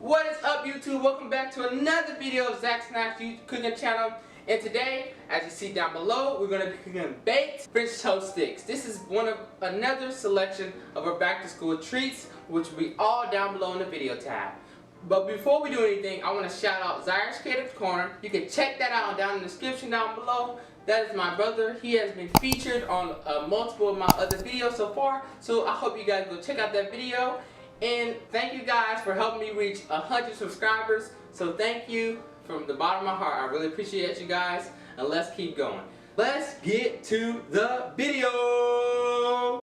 What is up, YouTube? Welcome back to another video of Zach's Snacks cooking channel. And today, as you see down below, we're going to be cooking baked French toast sticks. This is another selection of our back to school treats, which will be all down below in the video tab. But before we do anything, I want to shout out ZAIRE'S Creative Corner. You can check that out down in the description down below. That is my brother. He has been featured on multiple of my other videos so far. So I hope you guys go check out that video. And thank you guys for helping me reach 100 subscribers. So thank you from the bottom of my heart. I really appreciate you guys. And let's keep going. Let's get to the video.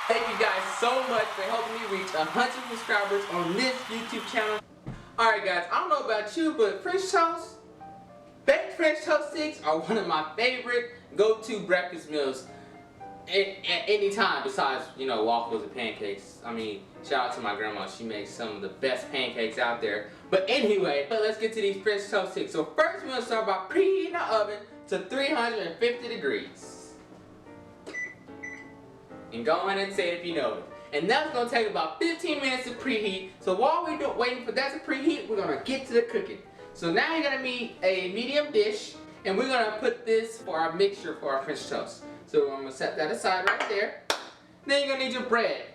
Thank you guys so much for helping me reach 100 subscribers on this YouTube channel. Alright guys, I don't know about you, but French toast, baked French toast sticks are one of my favorite go-to breakfast meals at any time besides, you know, waffles and pancakes. I mean, shout out to my grandma. She makes some of the best pancakes out there. But anyway, let's get to these French toast sticks. So first we're going to start by preheating the oven to 350 degrees. And go ahead and say it if you know it. And that's going to take about 15 minutes to preheat. So while we're waiting for that to preheat, we're going to get to the cooking. So now you're going to need a medium dish, and we're going to put this for our mixture for our French toast. So I'm going to set that aside right there. Then you're going to need your bread.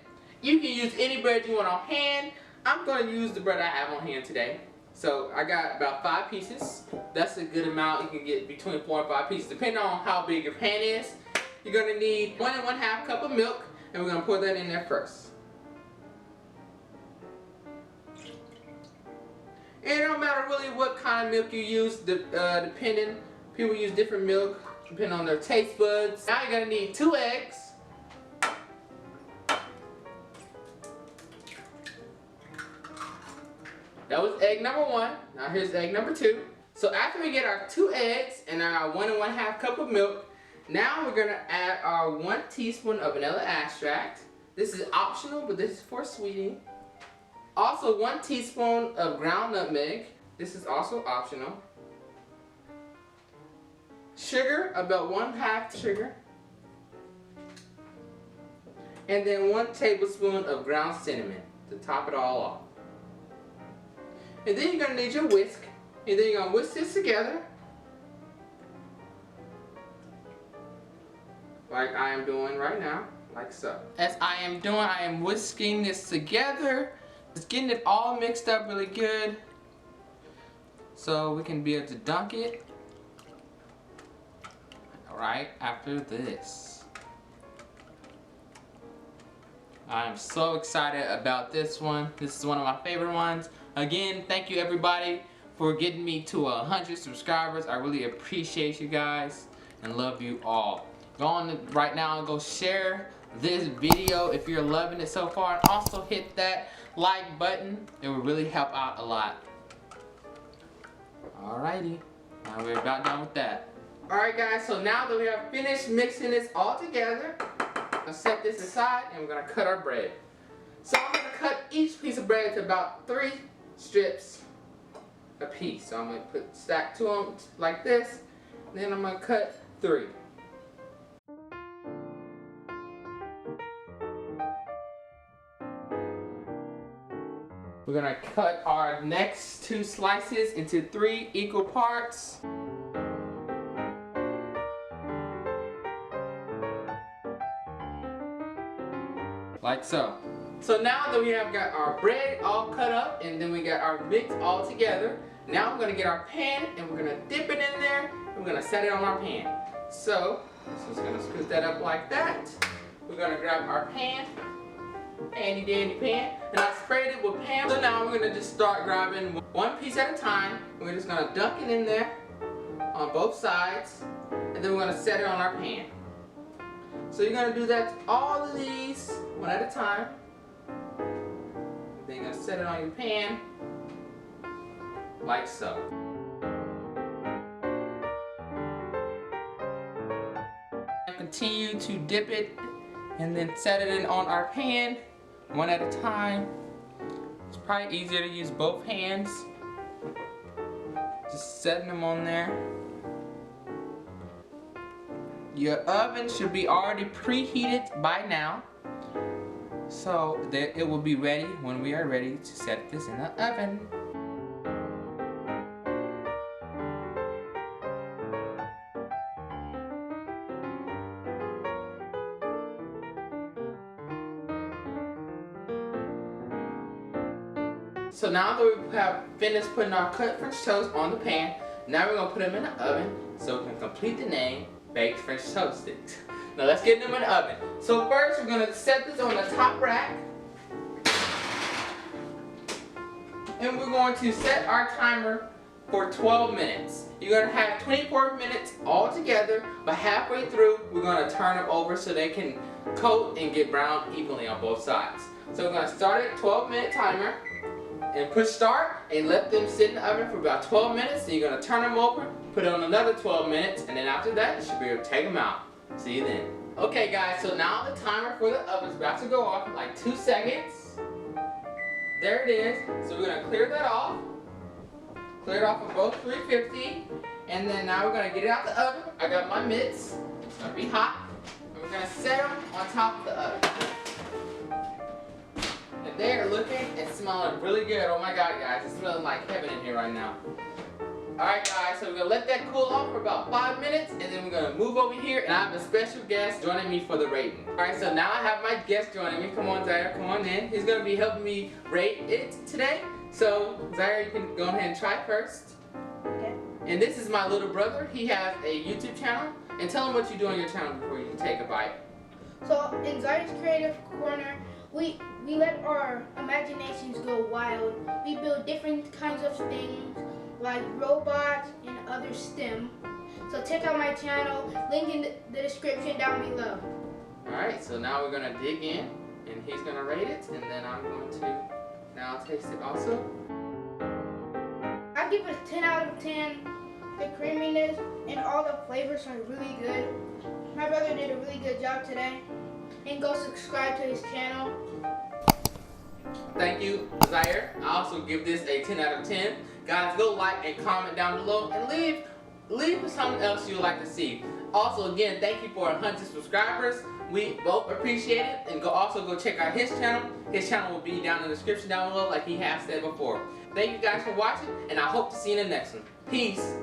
You can use any bread you want on hand. I'm going to use the bread I have on hand today. So I got about 5 pieces. That's a good amount. You can get between 4 and 5 pieces depending on how big your pan is. You're going to need 1 1/2 cup of milk, and we're going to pour that in there first. And it don't matter really what kind of milk you use, depending. People use different milk depending on their taste buds. Now you're going to need 2 eggs. That was egg number 1. Now here's egg number 2. So after we get our 2 eggs and our 1 1/2 cup of milk, now we're going to add our 1 teaspoon of vanilla extract. This is optional, but this is for sweetening. Also 1 teaspoon of ground nutmeg. This is also optional. Sugar, about 1/2 sugar. And then 1 tablespoon of ground cinnamon to top it all off. And then you're going to need your whisk. And then you're going to whisk this together, like I am doing right now, like so. As I am whisking this together, just getting it all mixed up really good so we can be able to dunk it right after this. I am so excited about this one. This is one of my favorite ones. Again, thank you everybody for getting me to 100 subscribers. I really appreciate you guys and love you all. Go on right now and go share this video if you're loving it so far, and also hit that like button. It will really help out a lot. Alrighty, now we're about done with that. Alright guys, so now that we have finished mixing this all together, I'm going to set this aside and we're going to cut our bread. So I'm going to cut each piece of bread to about 3 strips a piece. So I'm going to stack 2 of them like this, then I'm going to cut 3. We're going to cut our next 2 slices into 3 equal parts. Like so. So now that we have got our bread all cut up and then we got our mix all together, now we're going to get our pan and we're going to dip it in there and we're going to set it on our pan. So, just going to scoop that up like that. We're going to grab our pan, handy dandy pan, and I sprayed it with pan. So now we're going to just start grabbing 1 piece at a time. We're just going to dunk it in there on both sides, and then we're going to set it on our pan. So you're going to do that to all of these, 1 at a time. Then you're going to set it on your pan, like so. continue to dip it and then set it in on our pan one at a time. It's probably easier to use both hands. Just setting them on there. Your oven should be already preheated by now, so that it will be ready when we are ready to set this in the oven. So now that we have finished putting our cut French toast on the pan, now we're going to put them in the oven so we can complete the name, Baked French Toast Sticks. Now let's get them in the oven. So first we're going to set this on the top rack. And we're going to set our timer for 12 minutes. You're going to have 24 minutes all together, but halfway through we're going to turn them over so they can coat and get brown evenly on both sides. So we're going to start at 12-minute timer and push start and let them sit in the oven for about 12 minutes. Then you're going to turn them over, put it on another 12 minutes, and then after that you should be able to take them out. See you then. Okay guys, so now the timer for the oven is about to go off in like 2 seconds. There it is. So we're going to clear that off. Clear it off of both 350. And then now we're going to get it out the oven. I got my mitts. It's going to be hot. And we're going to set them on top of the oven. And they are looking and smelling really good. Oh my god guys, it's smelling like heaven in here right now. Alright guys, so we're going to let that cool off for about 5 minutes, and then we're going to move over here, and I have a special guest joining me for the rating. Alright, so now I have my guest joining me. Come on Zaire, come on in. He's going to be helping me rate it today. So Zaire, you can go ahead and try first. Okay. And this is my little brother. He has a YouTube channel. And tell him what you do on your channel before you take a bite. So in ZAIRE'S Creative Corner, we let our imaginations go wild. We build different kinds of things like robots and other STEM. So check out my channel, link in the description down below. Alright, so now we're going to dig in, and he's going to rate it, and then I'm going to now taste it also. I give it a 10 out of 10. The creaminess and all the flavors are really good. My brother did a really good job today. And go subscribe to his channel. Thank you, Zaire. I also give this a 10 out of 10. Guys, go like and comment down below and leave something else you'd like to see. Also, again, thank you for 100 subscribers. We both appreciate it. And also go check out his channel. His channel will be down in the description down below like he has said before. Thank you guys for watching, and I hope to see you in the next one. Peace.